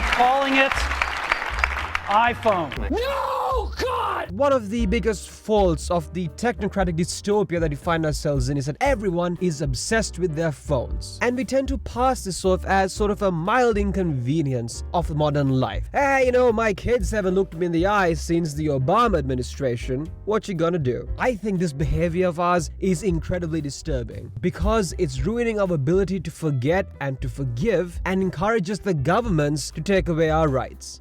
are calling it iPhone. No, God! One of the biggest faults of the technocratic dystopia that we find ourselves in is that everyone is obsessed with their phones. And we tend to pass this off as sort of a mild inconvenience of modern life. My kids haven't looked me in the eye since the Obama administration. What you gonna do? I think this behavior of ours is incredibly disturbing because it's ruining our ability to forget and to forgive and encourages the governments to take away our rights.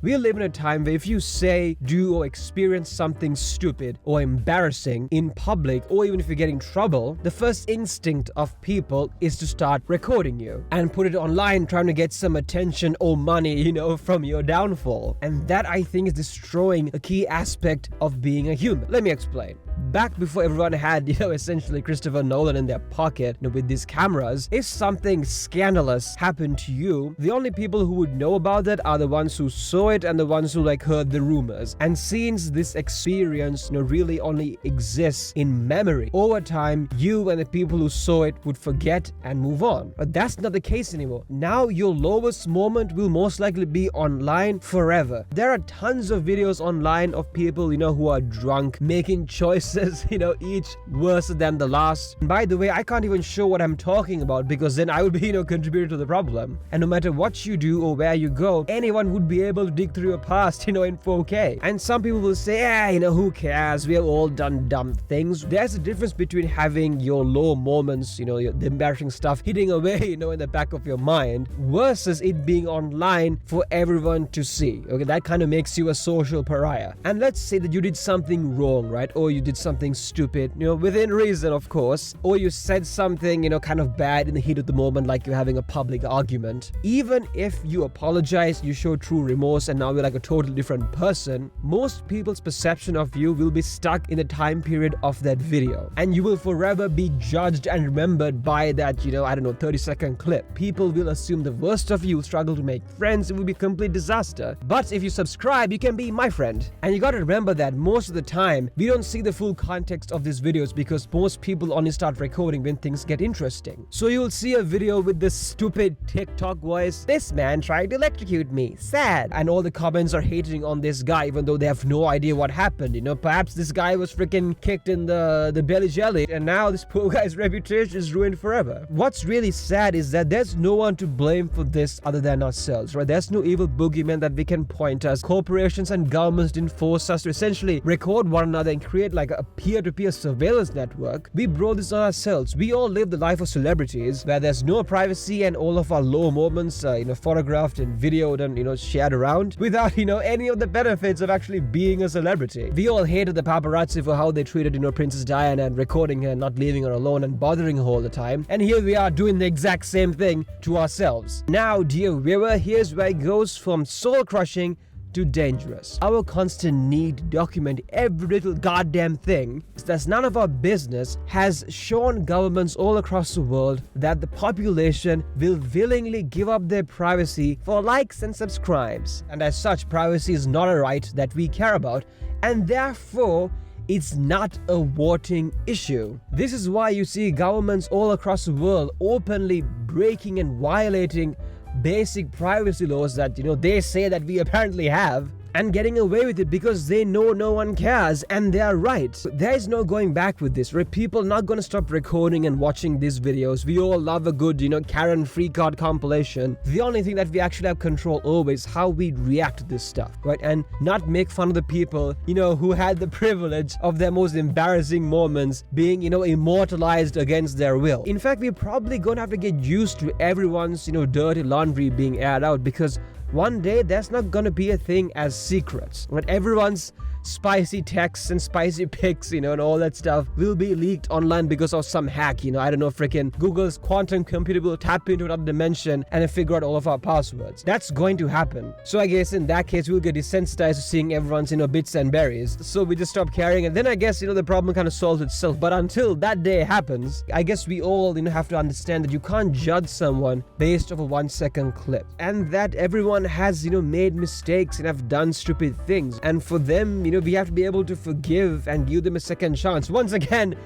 We live in a time where if you say, do, or experience something stupid or embarrassing in public, or even if you get in trouble, the first instinct of people is to start recording you and put it online, trying to get some attention or money, from your downfall. And that, I think, is destroying a key aspect of being a human. Let me explain. Back before everyone had, essentially Christopher Nolan in their pocket, with these cameras, if something scandalous happened to you, the only people who would know about that are the ones who saw it and the ones who heard the rumors. And since this experience, really only exists in memory, over time, you and the people who saw it would forget and move on. But that's not the case anymore. Now your lowest moment will most likely be online forever. There are tons of videos online of people, who are drunk, making choices, each worse than the last. And by the way, I can't even show what I'm talking about because then I would be, contributing to the problem. And no matter what you do or where you go, anyone would be able to dig through your past, in 4K. And some people will say, who cares? We have all done dumb things. There's a difference between having your low moments, the embarrassing stuff hitting away, in the back of your mind versus it being online for everyone to see. Okay, that kind of makes you a social pariah. And let's say that you did something wrong, right? Or you did something stupid, within reason, of course. Or you said something, kind of bad in the heat of the moment, like you're having a public argument. Even if you apologize, you show true remorse, and now you're like a totally different person, most people's perception of you will be stuck in the time period of that video. And you will forever be judged and remembered by that, 30-second clip. People will assume the worst of you, struggle to make friends, it will be a complete disaster. But if you subscribe, you can be my friend. And you gotta remember that most of the time, we don't see the full context of these videos because most people only start recording when things get interesting. So you'll see a video with this stupid TikTok voice, this man tried to electrocute me, sad. And all the comments are hating on this guy even though they have no idea what happened. Perhaps this guy was freaking kicked in the belly jelly and now this poor guy's reputation is ruined forever. What's really sad is that there's no one to blame for this other than ourselves, right? There's no evil boogeyman that we can point us. Corporations and governments didn't force us to essentially record one another and create like a peer-to-peer surveillance network. We brought this on ourselves. We all live the life of celebrities where there's no privacy and all of our low moments photographed and videoed and shared around without any of the benefits of actually being a celebrity. We all hated the paparazzi for how they treated Princess Diana and recording her and not leaving her alone and bothering her all the time. And here we are doing the exact same thing to ourselves. Now, dear viewer, here's where it goes from soul-crushing to dangerous. Our constant need to document every little goddamn thing that's none of our business has shown governments all across the world that the population will willingly give up their privacy for likes and subscribes. And as such, privacy is not a right that we care about, and therefore it's not a voting issue. This is why you see governments all across the world openly breaking and violating basic privacy laws that they say that we apparently have, and getting away with it because they know no one cares, and they are right. There is no going back with this, right? People are not going to stop recording and watching these videos. We all love a good, Karen Freak Out compilation. The only thing that we actually have control over is how we react to this stuff, right? And not make fun of the people, who had the privilege of their most embarrassing moments being, immortalized against their will. In fact, we're probably going to have to get used to everyone's, dirty laundry being aired out because one day there's not gonna be a thing as secrets. When everyone's spicy texts and spicy pics, and all that stuff will be leaked online because of some hack, freaking Google's quantum computer will tap into another dimension and then figure out all of our passwords. That's going to happen. So I guess in that case, we'll get desensitized to seeing everyone's, bits and berries. So we just stop caring, and then I guess, the problem kind of solves itself. But until that day happens, I guess we all, have to understand that you can't judge someone based off a 1-second clip. And that everyone has, made mistakes and have done stupid things. And for them, we have to be able to forgive and give them a second chance. Once again,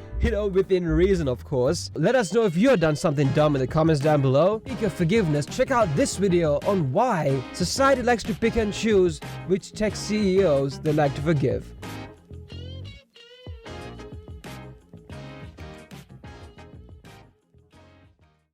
within reason, of course. Let us know if you have done something dumb in the comments down below. Speaking of forgiveness, check out this video on why society likes to pick and choose which tech CEOs they like to forgive.